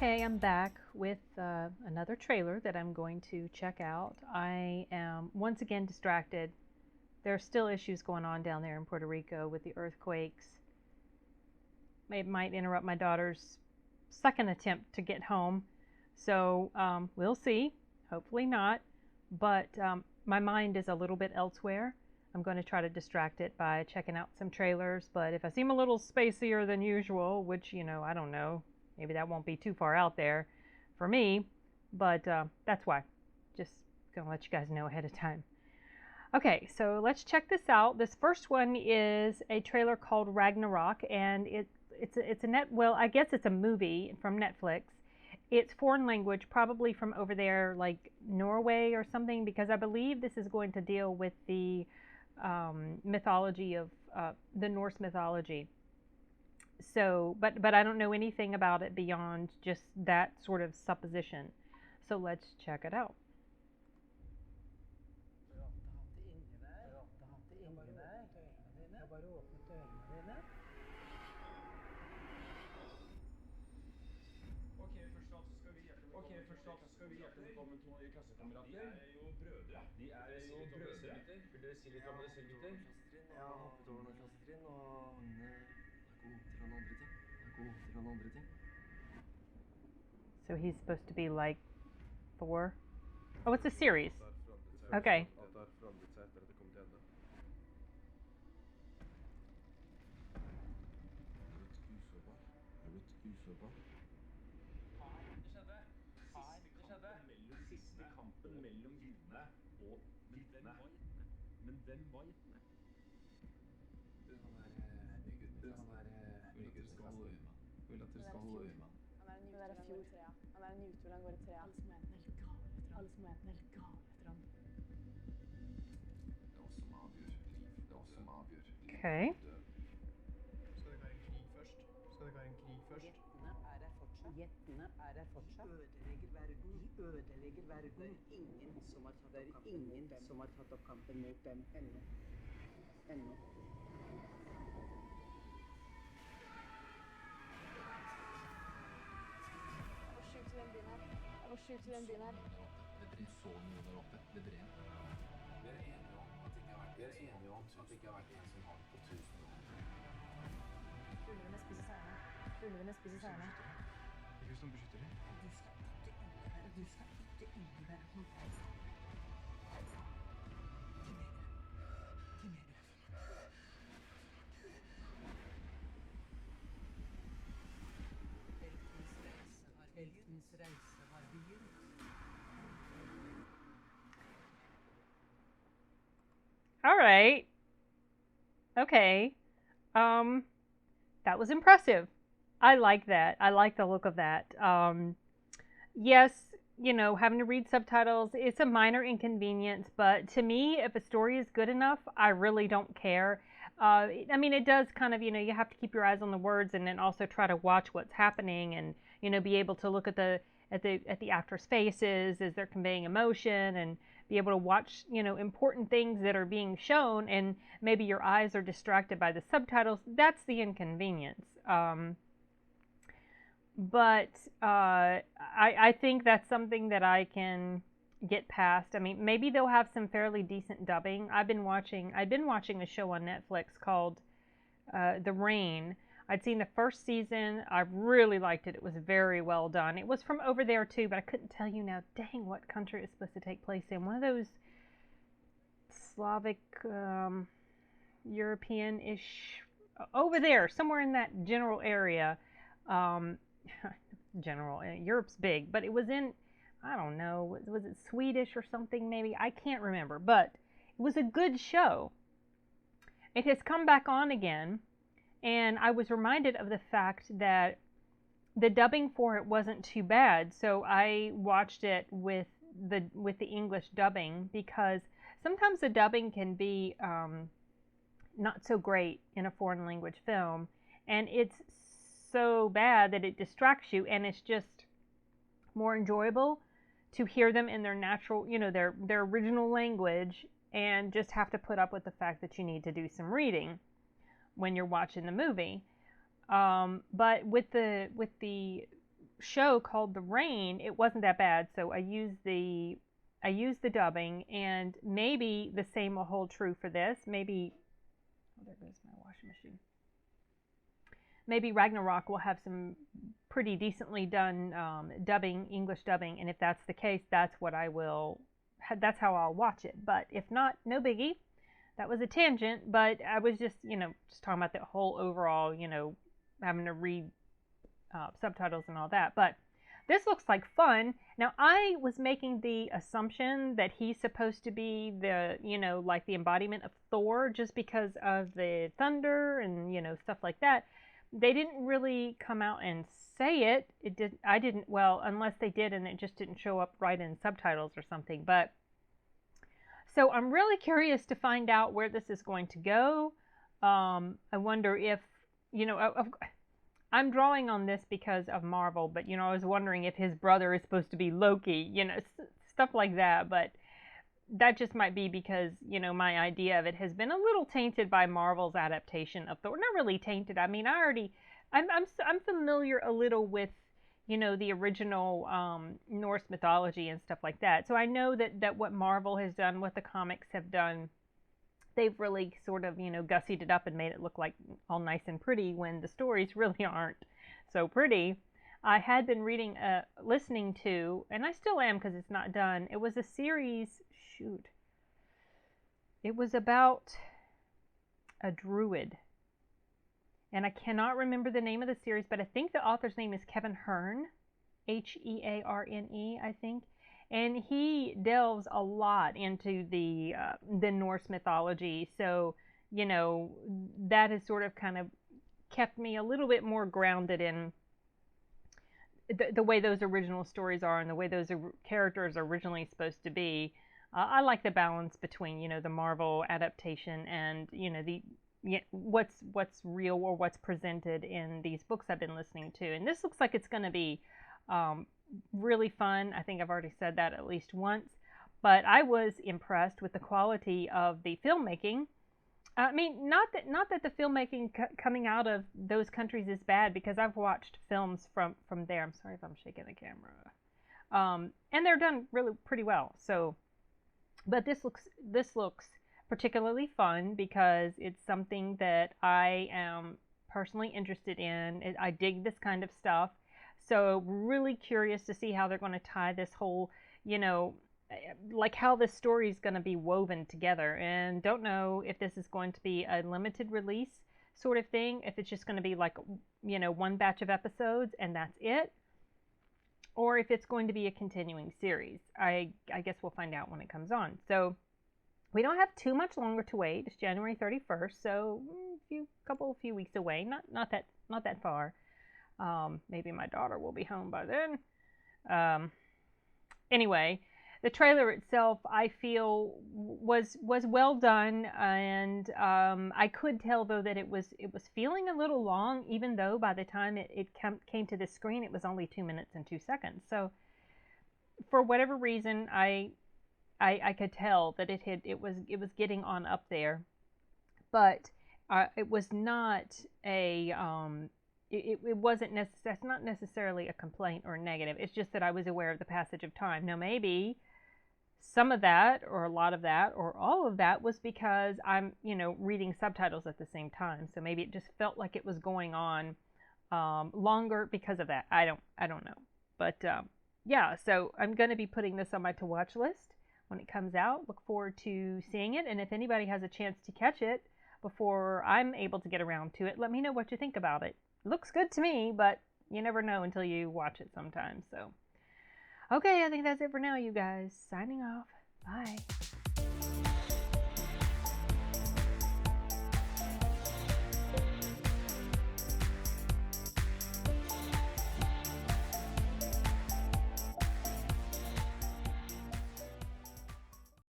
Okay, I'm back with another trailer that I'm going to check out. I am once again distracted. There are still issues going on down there in Puerto Rico with the earthquakes. It might interrupt my daughter's second attempt to get home. So we'll see. Hopefully not. But my mind is a little bit elsewhere. I'm going to try to distract it by checking out some trailers. But if I seem a little spacier than usual, which, I don't know, maybe that won't be too far out there for me. But that's why. Just going to let you guys know ahead of time. Okay, so let's check this out. This first one is a trailer called Ragnarok, and I guess it's a movie from Netflix. It's foreign language, probably from over there, like Norway or something, because I believe this is going to deal with the mythology of the Norse mythology. So, but I don't know anything about it beyond just that sort of supposition. So let's check it out. Først da så skal vi hjertelig velkommen to nye klassekamerater. De er jo brødre. Vil dere si litt om det selv, gutter? Jeg har hoppet over noen klassetrinn, og Magne er god til noen andre ting. So he's supposed to be like 4. Oh, it's a series. Okay. At det har forandret seg etter at det kom til ende. Er du et usårbar? Siste kampen mellom vitne og vitne. Men hvem var vitne? Han er ny gutten. Vil at dere skal holde øye med han. Vil at dere skal holde øye med han. Han er en utur, han går i trea. Alle som er helt gale etter han. Det er oss som avgjør liv. Det er oss som avgjør liv. Okay. Skal det være en krig først? Jettene er der fortsatt. De ødelegger verden. Det er ingen som har tatt opp kampen mot dem ennå. Det var sjukt i den byen her. Det så noe der oppe. Det brenner. Vi er enige om at det ikke har vært en som har det på 1000 år. Ulvene spiser seierne. Ikke som beskytter dem. Du skal ikke innebære noe. Heltens reise har begynt. All right. Okay. That was impressive. I like that. I like the look of that. Yes, having to read subtitles, it's a minor inconvenience, but to me, if a story is good enough, I really don't care. It does kind of, you have to keep your eyes on the words and then also try to watch what's happening and, be able to look at the actors' faces as they're conveying emotion and be able to watch, important things that are being shown, and maybe your eyes are distracted by the subtitles. That's the inconvenience. But I think that's something that I can get past. Maybe they'll have some fairly decent dubbing. I've been watching a show on Netflix called The Rain. I'd seen the first season. I really liked it. It was very well done. It was from over there too, but I couldn't tell you now, dang, what country it's supposed to take place in. One of those Slavic, European-ish, over there, somewhere in that general area. Europe's big, but it was in, I don't know, was it Swedish or something maybe? I can't remember, but it was a good show. It has come back on again, and I was reminded of the fact that the dubbing for it wasn't too bad, so I watched it with the English dubbing, because sometimes the dubbing can be not so great in a foreign language film, and it's so bad that it distracts you, and it's just more enjoyable to hear them in their natural, their original language, and just have to put up with the fact that you need to do some reading when you're watching the movie. But with the show called The Rain, it wasn't that bad, so I used the dubbing, and maybe the same will hold true for this. Maybe, oh, there goes my washing machine. Maybe Ragnarok will have some pretty decently done dubbing, English dubbing, and if that's the case, that's how I'll watch it. But if not, no biggie. That was a tangent, but I was just, just talking about the whole overall, having to read subtitles and all that. But this looks like fun. Now, I was making the assumption that he's supposed to be the, like the embodiment of Thor just because of the thunder and, stuff like that. They didn't really come out and say it. I didn't, well, unless they did and it just didn't show up right in subtitles or something. But so I'm really curious to find out where this is going to go. I wonder if, I'm drawing on this because of Marvel, but, I was wondering if his brother is supposed to be Loki, stuff like that. But that just might be because, my idea of it has been a little tainted by Marvel's adaptation of Thor. Not really tainted. I mean, I'm familiar a little with, the original Norse mythology and stuff like that. So I know that what Marvel has done, what the comics have done, they've really sort of, gussied it up and made it look like all nice and pretty when the stories really aren't so pretty. I had been listening to, and I still am because it's not done. It was a series, it was about a druid. And I cannot remember the name of the series, but I think the author's name is Kevin Hearne, Hearne, I think. And he delves a lot into the Norse mythology. So, that has sort of kind of kept me a little bit more grounded in the way those original stories are and the way those characters are originally supposed to be. I like the balance between, the Marvel adaptation and, what's real or what's presented in these books I've been listening to. And this looks like it's going to be really fun. I think I've already said that at least once. But I was impressed with the quality of the filmmaking. I mean, not that the filmmaking coming out of those countries is bad, because I've watched films from there. I'm sorry if I'm shaking the camera. And they're done really pretty well. So, but this looks particularly fun because it's something that I am personally interested in. I dig this kind of stuff. So really curious to see how they're going to tie this whole, like how this story is going to be woven together. And don't know if this is going to be a limited release sort of thing, if it's just going to be like, one batch of episodes and that's it, or if it's going to be a continuing series. I guess we'll find out when it comes on. So we don't have too much longer to wait. It's January 31st, so a few weeks away. Not that far. Maybe my daughter will be home by then. Anyway, the trailer itself, I feel, was well done, and I could tell though that it was feeling a little long, even though by the time it came to the screen, it was only 2 minutes and 2 seconds. So for whatever reason, I could tell that it was getting on up there, but it was not a it wasn't that's not necessarily a complaint or a negative. It's just that I was aware of the passage of time. Now maybe some of that, or a lot of that, or all of that was because I'm reading subtitles at the same time. So maybe it just felt like it was going on longer because of that. I don't know, but yeah. So I'm going to be putting this on my to watch list when it comes out. Look forward to seeing it, and if anybody has a chance to catch it before I'm able to get around to it, let me know what you think about it. It looks good to me, but you never know until you watch it sometimes. So, okay, I think that's it for now, you guys. Signing off. Bye.